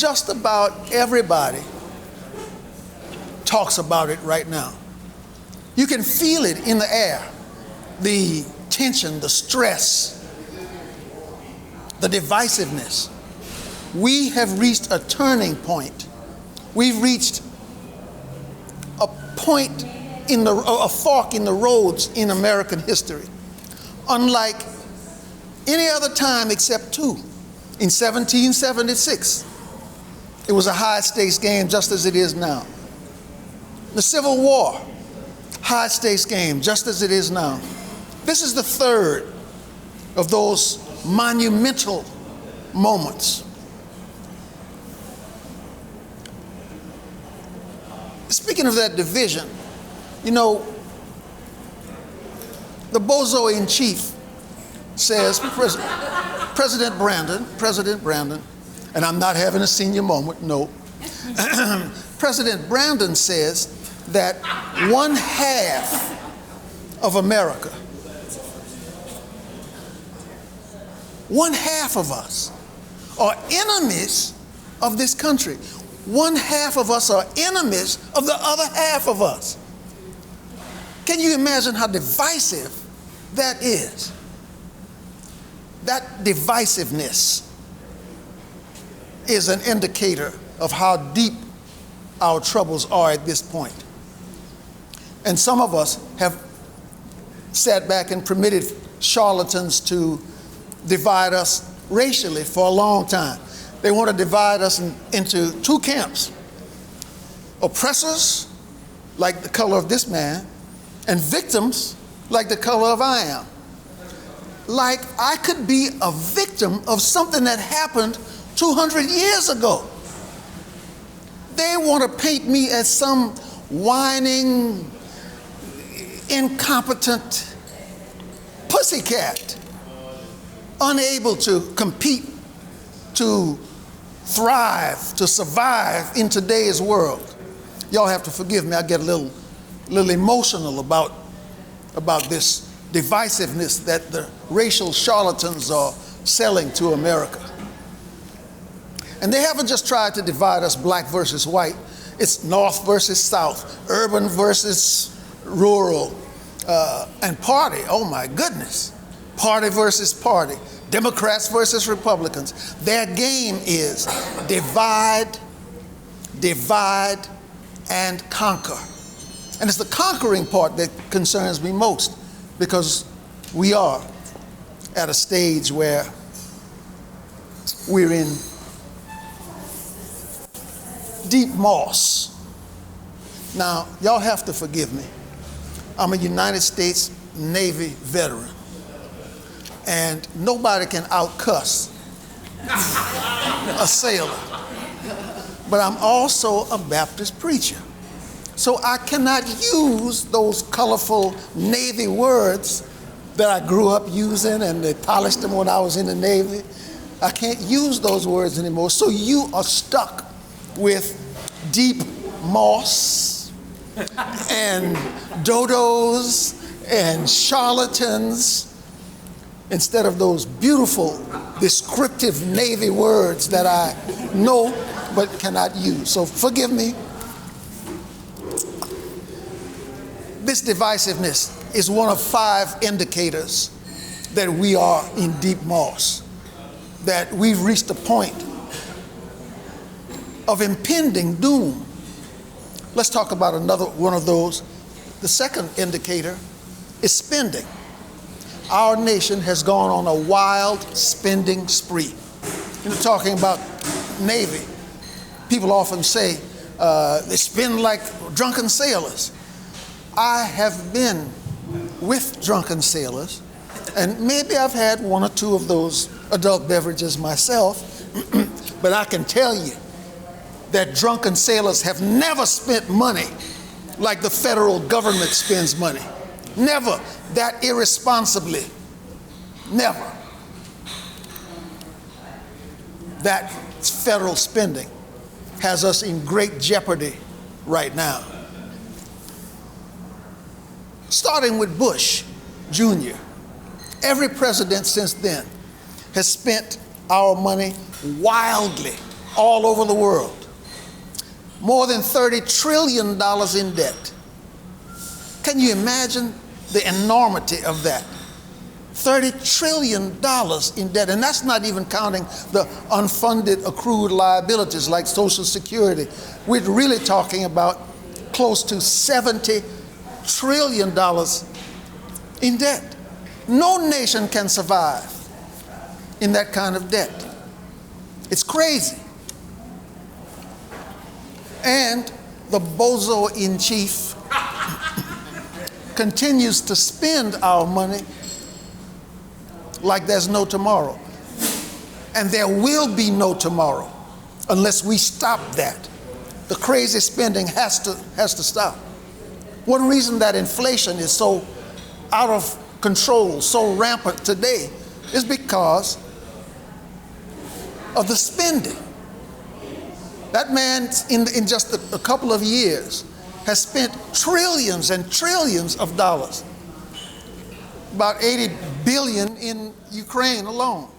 just about everybody talks about it right now. You can feel it in the air, the tension, the stress, the divisiveness. We have reached a turning point. We've reached a point a fork in the roads in American history, unlike any other time except two. In 1776, it was a high-stakes game just as it is now. The Civil War, high-stakes game just as it is now. This is the third of those monumental moments. Speaking of that division, you know, the bozo-in-chief says, President Brandon, and I'm not having a senior moment, no. President Brandon says that 1/2 of America, 1/2 of us are enemies of this country. 1/2 of us are enemies of the other half of us. Can you imagine how divisive that is? That divisiveness is an indicator of how deep our troubles are at this point. And some of us have sat back and permitted charlatans to divide us racially for a long time. They want to divide us into two camps: oppressors, like the color of this man, and victims, like the color of I am. Like I could be a victim of something that happened 200 years ago. They want to paint me as some whining, incompetent pussycat, unable to compete, to thrive, to survive in today's world. Y'all have to forgive me, I get a little emotional about this divisiveness that the racial charlatans are selling to America. And they haven't just tried to divide us black versus white. It's north versus south, urban versus rural, and party. Oh my goodness. Party versus party. Democrats versus Republicans. Their game is divide, and conquer. And it's the conquering part that concerns me most, because we are at a stage where we're in deep moss. Now, y'all have to forgive me. I'm a United States Navy veteran, and nobody can out-cuss a sailor. But I'm also a Baptist preacher. So I cannot use those colorful Navy words that I grew up using, and they polished them when I was in the Navy. I can't use those words anymore. So you are stuck with deep moss and dodos and charlatans instead of those beautiful descriptive Navy words that I know but cannot use. So forgive me. This divisiveness is one of 5 indicators that we are in deep moss, that we've reached a point of impending doom. Let's talk about another one of those. The second indicator is spending. Our nation has gone on a wild spending spree. You know, talking about Navy, people often say they spend like drunken sailors. I have been with drunken sailors, and maybe I've had 1 or 2 of those adult beverages myself, but I can tell you that drunken sailors have never spent money like the federal government spends money. Never that irresponsibly. Never. That federal spending has us in great jeopardy right now. Starting with Bush Jr. Every president since then has spent our money wildly all over the world. More than $30 trillion in debt. Can you imagine the enormity of that? $30 trillion in debt, and that's not even counting the unfunded accrued liabilities like Social Security. We're really talking about close to $70 trillion in debt. No nation can survive in that kind of debt. It's crazy. And the bozo in chief continues to spend our money like there's no tomorrow. And there will be no tomorrow unless we stop that. The crazy spending has to stop. One reason that inflation is so out of control, so rampant today, is because of the spending. That man in just a couple of years has spent trillions and trillions of dollars. About 80 billion in Ukraine alone.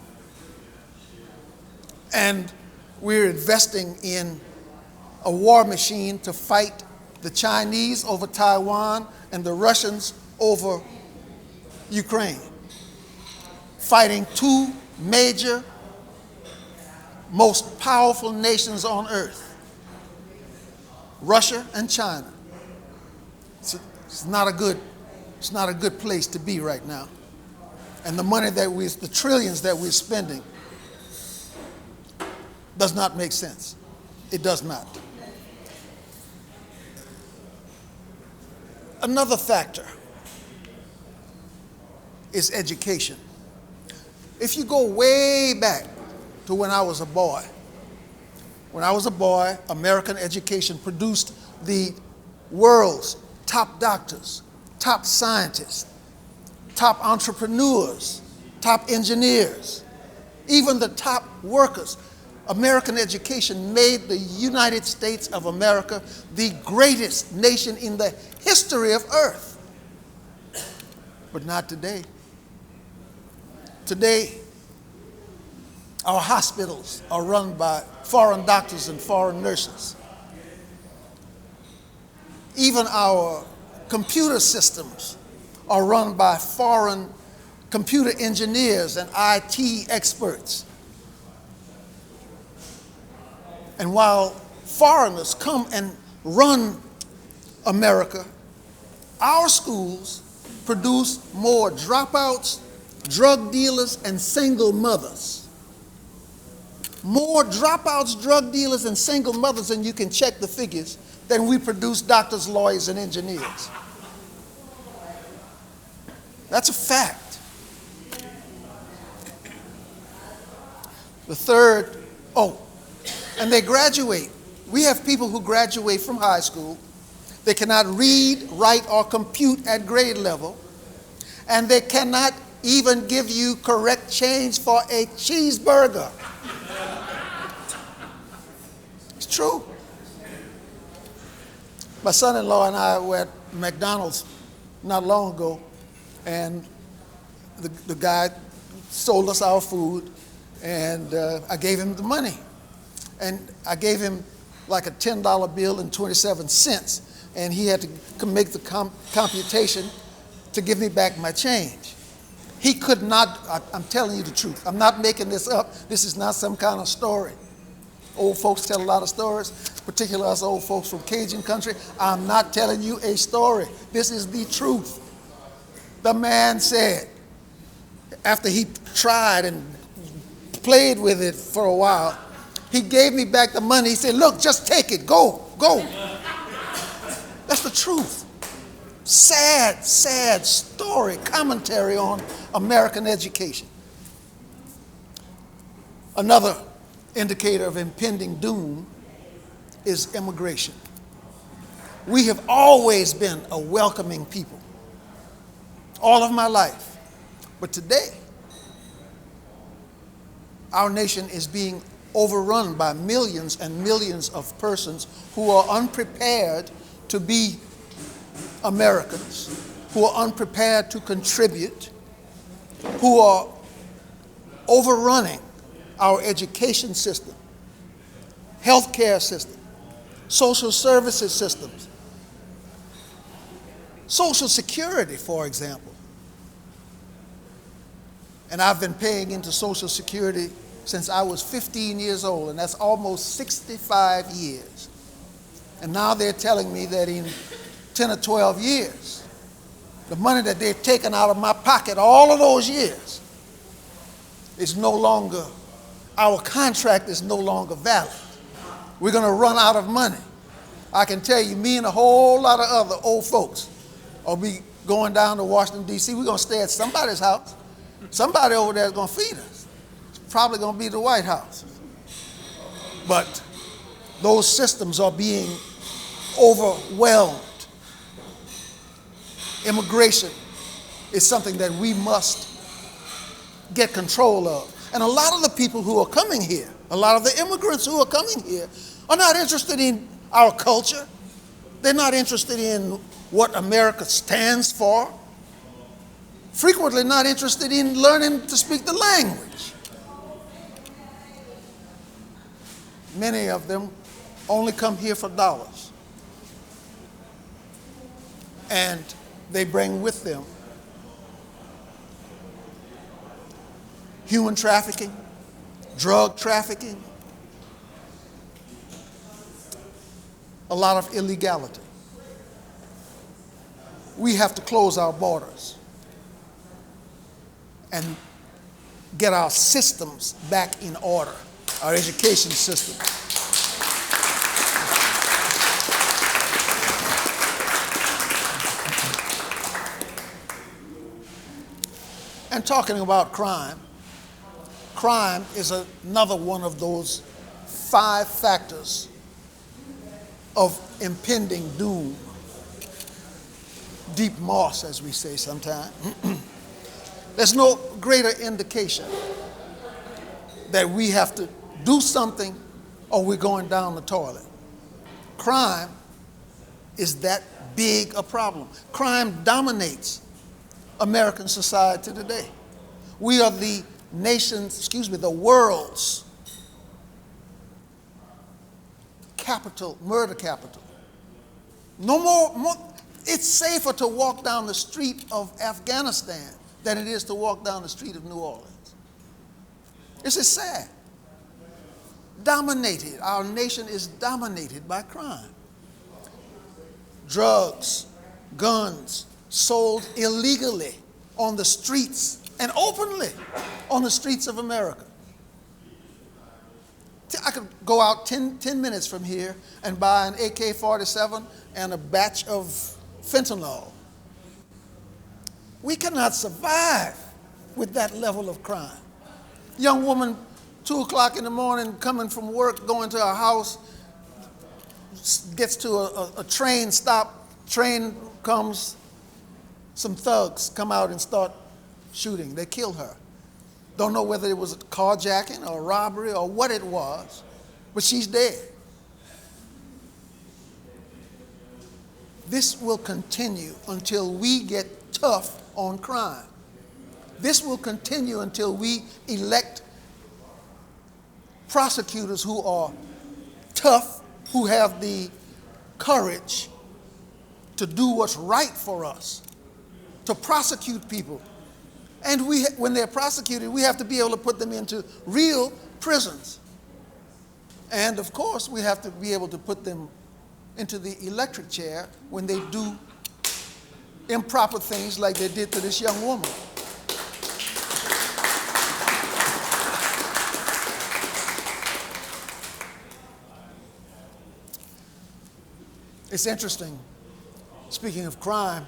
And we're investing in a war machine to fight the Chinese over Taiwan and the Russians over Ukraine. Fighting two major, most powerful nations on earth, Russia and China. It's not a good place to be right now. And the money the trillions that we're spending does not make sense. It does not. Another factor is education. If you go way back to when I was a boy, American education produced the world's top doctors, top scientists, top entrepreneurs, top engineers, even the top workers. American education made the United States of America the greatest nation in the history of earth. But not today. Today, our hospitals are run by foreign doctors and foreign nurses. Even our computer systems are run by foreign computer engineers and IT experts. And while foreigners come and run America, our schools produce more dropouts, drug dealers, and single mothers. More dropouts, drug dealers, and single mothers, and you can check the figures, than we produce doctors, lawyers, and engineers. That's a fact. The third, and they graduate. We have people who graduate from high school. They cannot read, write, or compute at grade level, and they cannot even give you correct change for a cheeseburger. It's true. My son-in-law and I were at McDonald's not long ago, and the guy sold us our food, and I gave him the money. And I gave him like a $10 bill and 27 cents, and he had to make the computation to give me back my change. He could not, I'm telling you the truth, I'm not making this up, this is not some kind of story. Old folks tell a lot of stories, particularly us old folks from Cajun country. I'm not telling you a story. This is the truth. The man said, after he tried and played with it for a while, he gave me back the money. He said, look, just take it, go. That's the truth. Sad, sad story, commentary on American education. Another indicator of impending doom is immigration. We have always been a welcoming people, all of my life. But today, our nation is being overrun by millions and millions of persons who are unprepared to be Americans, who are unprepared to contribute, who are overrunning our education system. healthcare system, social services systems, Social Security, for example. And I've been paying into Social Security since I was 15 years old, and that's almost 65 years. And now they're telling me that in 10 or 12 years, the money that they've taken out of my pocket all of those years is no longer, our contract is no longer valid. We're going to run out of money. I can tell you, me and a whole lot of other old folks will be going down to Washington, D.C. We're going to stay at somebody's house. Somebody over there is going to feed us. It's probably going to be the White House. But those systems are being overwhelmed. Immigration is something that we must get control of. And a lot of the people who are coming here, a lot of the immigrants who are coming here, are not interested in our culture. They're not interested in what America stands for. Frequently not interested in learning to speak the language. Many of them only come here for dollars. And they bring with them human trafficking, drug trafficking, a lot of illegality. We have to close our borders and get our systems back in order, our education system. And talking about crime, crime is another one of those 5 factors of impending doom. Deep moss, as we say sometimes. There's no greater indication that we have to do something or we're going down the toilet. Crime is that big a problem. Crime dominates American society today. We are the nation's, the world's capital, murder capital. No more, it's safer to walk down the street of Afghanistan than it is to walk down the street of New Orleans. This is sad. Dominated, our nation is dominated by crime. Drugs, guns, sold illegally on the streets and openly on the streets of America. I could go out 10 minutes from here and buy an AK-47 and a batch of fentanyl. We cannot survive with that level of crime. Young woman, 2 o'clock in the morning, coming from work, going to her house, gets to a train stop, train comes, some thugs come out and start shooting. They kill her. Don't know whether it was a carjacking or a robbery or what it was, but she's dead. This will continue until we get tough on crime. This will continue until we elect prosecutors who are tough, who have the courage to do what's right for us, to prosecute people. And when they're prosecuted, we have to be able to put them into real prisons. And of course, we have to be able to put them into the electric chair when they do improper things like they did to this young woman. It's interesting, speaking of crime,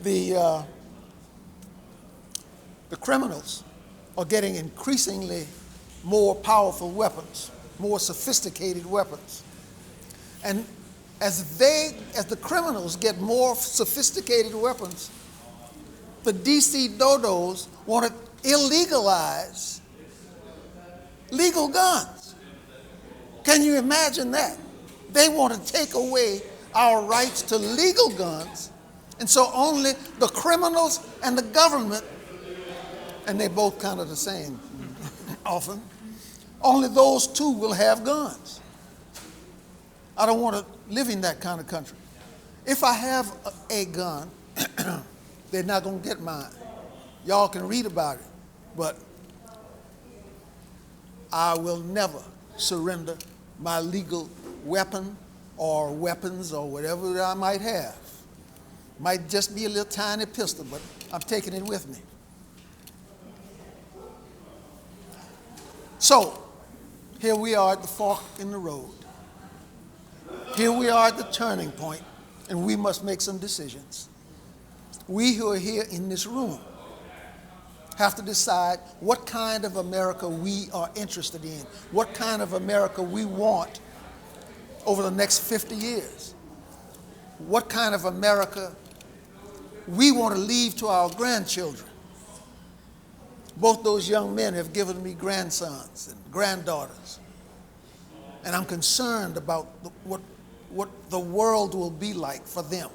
the criminals are getting increasingly more powerful weapons, more sophisticated weapons. And as the criminals get more sophisticated weapons, the DC dodos want to illegalize legal guns. Can you imagine that? They want to take away our rights to legal guns, and so only the criminals and the government, and they're both kind of the same often, only those two will have guns. I don't want to live in that kind of country. If I have a gun, they're not going to get mine. Y'all can read about it, but I will never surrender my legal weapon or weapons or whatever that I might have. Might just be a little tiny pistol, but I'm taking it with me. So, here we are at the fork in the road. Here we are at the turning point, and we must make some decisions. We who are here in this room have to decide what kind of America we are interested in, what kind of America we want over the next 50 years, what kind of America we want to leave to our grandchildren. Both those young men have given me grandsons and granddaughters, and I'm concerned about what the world will be like for them.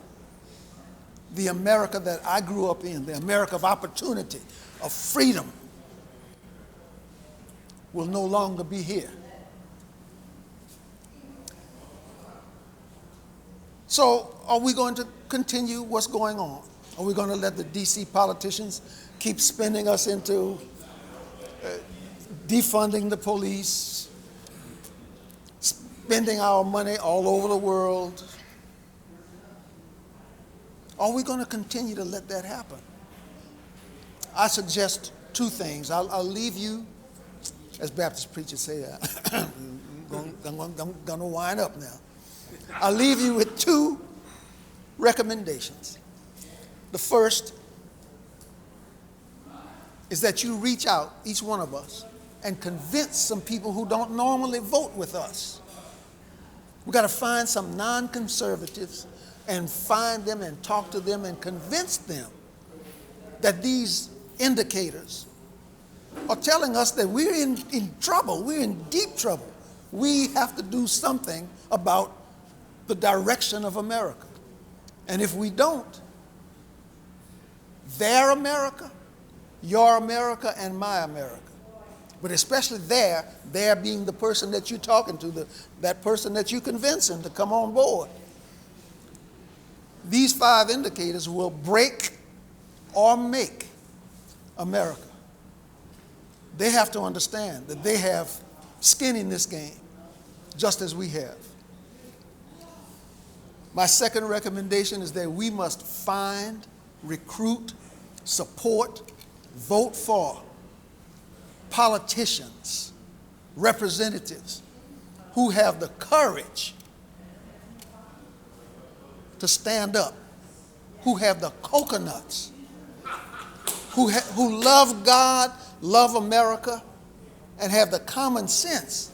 The America that I grew up in, the America of opportunity, of freedom, will no longer be here. So are we going to continue what's going on? Are we going to let the DC politicians keep spending us into defunding the police, spending our money all over the world? Are we going to continue to let that happen? I suggest two things. I'll leave you, as Baptist preachers say, I'm going to wind up now. I'll leave you with two recommendations. The first is that you reach out, each one of us, and convince some people who don't normally vote with us. We've got to find some non-conservatives and find them and talk to them and convince them that these indicators are telling us that we're in trouble, we're in deep trouble. We have to do something about the direction of America. And if we don't, their America, your America, and my America, but especially their being the person that you're talking to, that person that you're convincing to come on board. These 5 indicators will break or make America. They have to understand that they have skin in this game, just as we have. My second recommendation is that we must find, recruit, support, vote for politicians, representatives who have the courage to stand up, who have the coconuts, who love God, love America, and have the common sense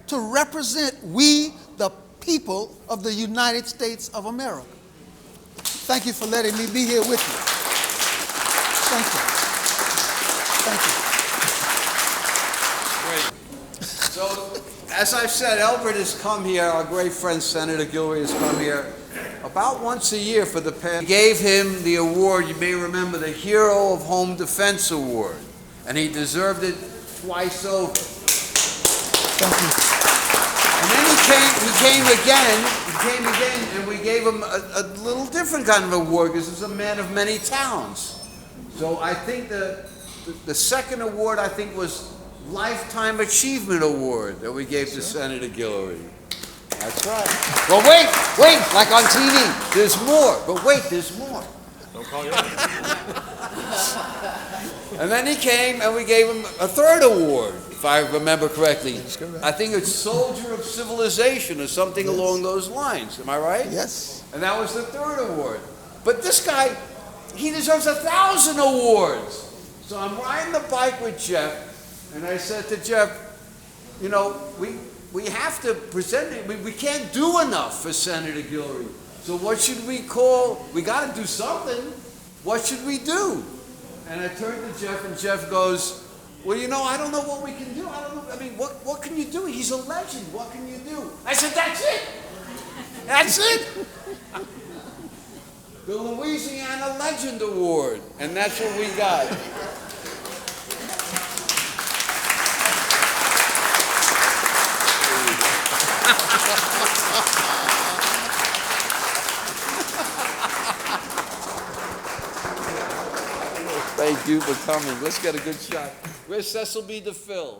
to represent we, the people of the United States of America. Thank you for letting me be here with you. Thank you. Thank Great. So, as I've said, Elbert has come here, our great friend Senator Guillory has come here about once a year for the past. We gave him the award, you may remember, the Hero of Home Defense Award, and he deserved it twice over. Thank you. And then he came again, and we gave him a little different kind of award because he's a man of many talents. So I think the second award, I think, was Lifetime Achievement Award that we gave to Senator Guillory. That's right. Well, wait, like on TV, there's more. But wait, there's more. Don't call your name. And then he came and we gave him a third award, if I remember correctly. I think it's Soldier of Civilization or something along those lines. Am I right? Yes. And that was the third award. But this guy, he deserves 1,000 awards. So I'm riding the bike with Jeff, and I said to Jeff, you know, we have to present it. We can't do enough for Senator Guillory. So what should we call? We got to do something. What should we do? And I turned to Jeff, and Jeff goes, well, you know, I don't know what we can do. I don't know. I mean, what can you do? He's a legend. What can you do? I said, that's it. That's it. The Louisiana Legend Award. And that's what we got. Thank you for coming. Let's get a good shot. Where's Cecil B. DeFille?